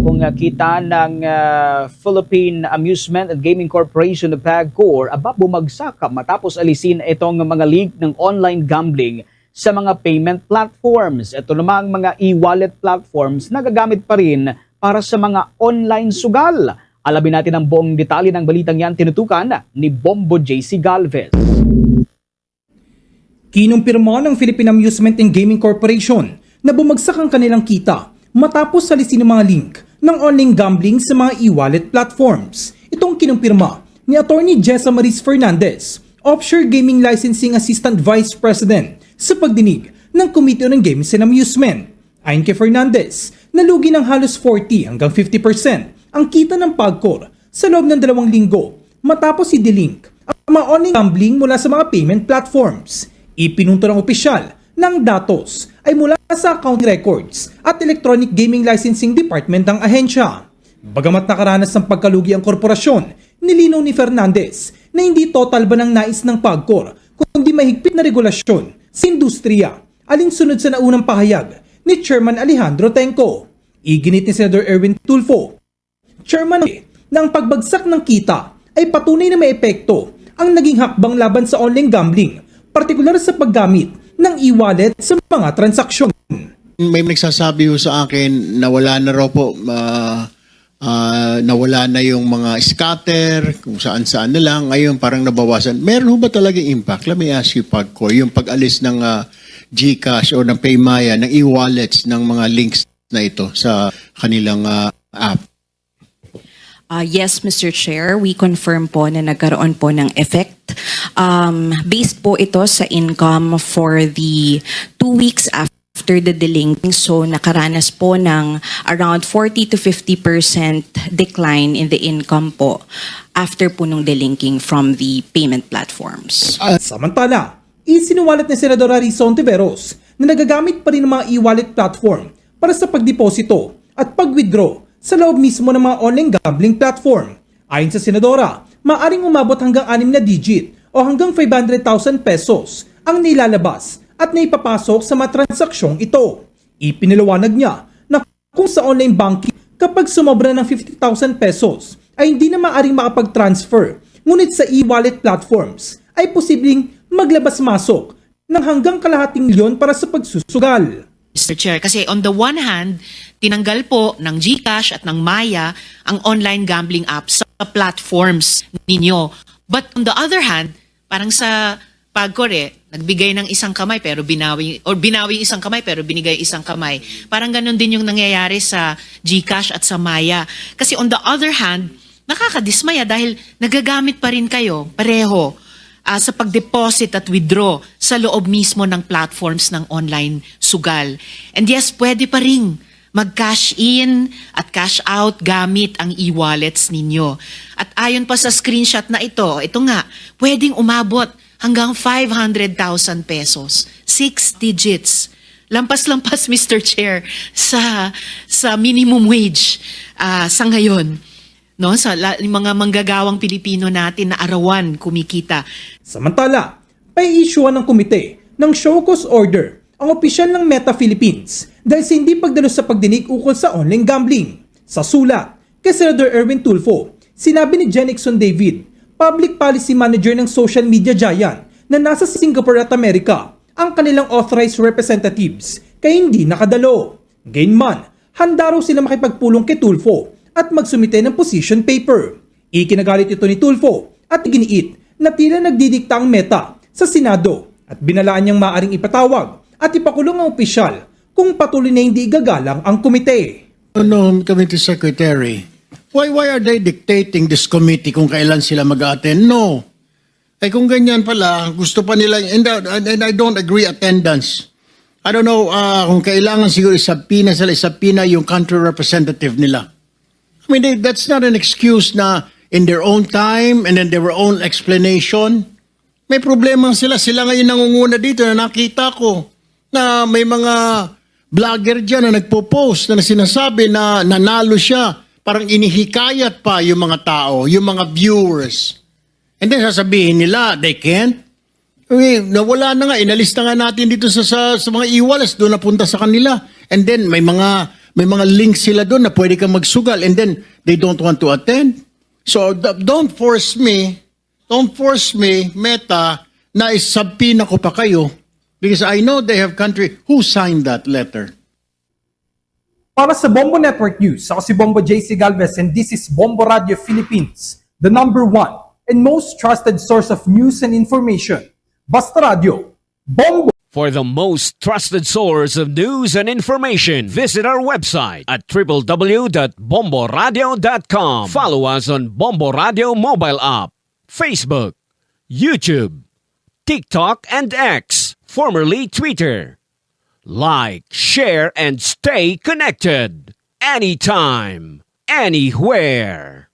kita ng Philippine Amusement and Gaming Corporation o PAGCOR bumagsak matapos alisin itong mga link ng online gambling sa mga payment platforms. Ito namang mga e-wallet platforms na gagamit pa rin para sa mga online sugal. Alamin natin ang buong detalye ng balitang yan tinutukan ni Bombo JC Galvez. Kinumpirma ng Philippine Amusement and Gaming Corporation na bumagsak ang kanilang kita matapos alisin ang mga link ng online gambling sa mga e-wallet platforms. Itong kinumpirma ni Attorney Jessa Maris Fernandez, Offshore Gaming Licensing Assistant Vice President sa pagdinig ng Committee on Games and Amusement. Ayon kay Fernandez, nalugi ng halos 40 hanggang 50% ang kita ng PAGCOR sa loob ng 2 linggo matapos i-delink ang mga online gambling mula sa mga payment platforms. Ipinunto ng opisyal ng datos ay mula sa account records at Electronic Gaming Licensing Department ng ahensya. Bagamat nakaranas ng pagkalugi ang korporasyon, nilinaw ni Fernandez na hindi total ba ng nais ng PAGCOR kundi mahigpit na regulasyon sa industriya, alinsunod sa naunang pahayag ni Chairman Alejandro Tenco. Iginit ni Senator Erwin Tulfo, Chairman, na ang pagbagsak ng kita ay patunay na may epekto ang naging hakbang laban sa online gambling, partikular sa paggamit ng e-wallet sa mga transaksyon. May nagsasabi ho sa akin na wala na raw po, nawala na yung mga scatter, kung saan-saan na lang. Ngayon parang nabawasan. Meron ho ba talaga impact? Let me ask you, PAGCOR, yung pag-alis ng GCash o ng Paymaya, ng e-wallets, ng mga links na ito sa kanilang app? Yes, Mr. Chair, we confirm po na nagkaroon po ng effect. Based po ito sa income for the 2 weeks after the delinking. So nakaranas po ng around 40 to 50% decline in the income po after po nung delinking from the payment platforms. Samantala, isinuwalat ni Senador Arisa Ontiveros na nagagamit pa rin ng mga e-wallet platform para sa pagdeposito at pag-withdraw sa loob mismo ng mga online gambling platform. Ayon sa Senadora, maaring umabot hanggang 6 na digit o hanggang 500,000 pesos ang nilalabas at naipapasok sa mga transaksyong ito. Ipinaliwanag niya na kung sa online banking, kapag sumobra ng 50,000 pesos ay hindi na maaring makapag-transfer, ngunit sa e-wallet platforms ay posibleng maglabas-masok ng hanggang kalahating milyon para sa pagsusugal. Mr. Chair, kasi on the one hand, tinanggal po ng GCash at ng Maya ang online gambling apps sa platforms ninyo. But on the other hand, parang sa PAGCOR nagbigay ng isang kamay pero binawi isang kamay pero binigay isang kamay. Parang ganun din yung nangyayari sa GCash at sa Maya. Kasi on the other hand, nakakadismaya dahil nagagamit pa rin kayo pareho sa pag-deposit at withdraw sa loob mismo ng platforms ng online sugal. And yes, pwede pa rin mag-cash in at cash out gamit ang e-wallets ninyo. At ayon pa sa screenshot na ito nga, pwedeng umabot hanggang 500,000 pesos. 6 digits. Lampas-lampas, Mr. Chair, sa minimum wage sa ngayon. No, sa mga manggagawang Pilipino natin na arawan kumikita. Samantala, pai-issuean ng komite ng show cause order ang opisyal ng Meta Philippines dahil sa hindi pagdalo sa pagdinig ukol sa online gambling. Sa sulat kay Senator Erwin Tulfo, sinabi ni Jenixon David, Public Policy Manager ng social media giant na nasa Singapore at Amerika, ang kanilang authorized representatives kaya hindi nakadalo. Gayunman, handa raw sila makipagpulong kay Tulfo at magsumite ng position paper. Ikinagalit ito ni Tulfo at iginiit na tila nagdidikta ang Meta sa Senado at binalaan niyang maaring ipatawag at ipakulong ang opisyal kung patuloy na hindi igagalang ang komite. No, Committee Secretary, why are they dictating this committee kung kailan sila mag-attend? No. Ay kung ganyan pala, gusto pa nila, and I don't agree attendance. I don't know kung kailangan siguro isapina yung country representative nila. I mean, that's not an excuse na in their own time and in their own explanation. May problema sila. Sila ngayon nangunguna dito na nakita ko na may mga vlogger dyan na nagpo-post na sinasabi na nanalo siya. Parang inihikayat pa yung mga tao, yung mga viewers. And then sasabihin nila, they can't. Nawala na nga, inalis na nga natin dito sa mga e-wallets, doon napunta sa kanila. And then may mga May mga links sila doon na pwede kang magsugal and then they don't want to attend. So don't force me, Meta, na isabpina ko pa kayo because I know they have country. Who signed that letter? Para sa Bombo Network News, ako si Bombo JC Galvez and this is Bombo Radio Philippines, the #1 and most trusted source of news and information. Basta Radio, Bombo! For the most trusted source of news and information, visit our website at www.bomboradio.com. Follow us on Bombo Radio mobile app, Facebook, YouTube, TikTok, and X, formerly Twitter. Like, share, and stay connected. Anytime, anywhere.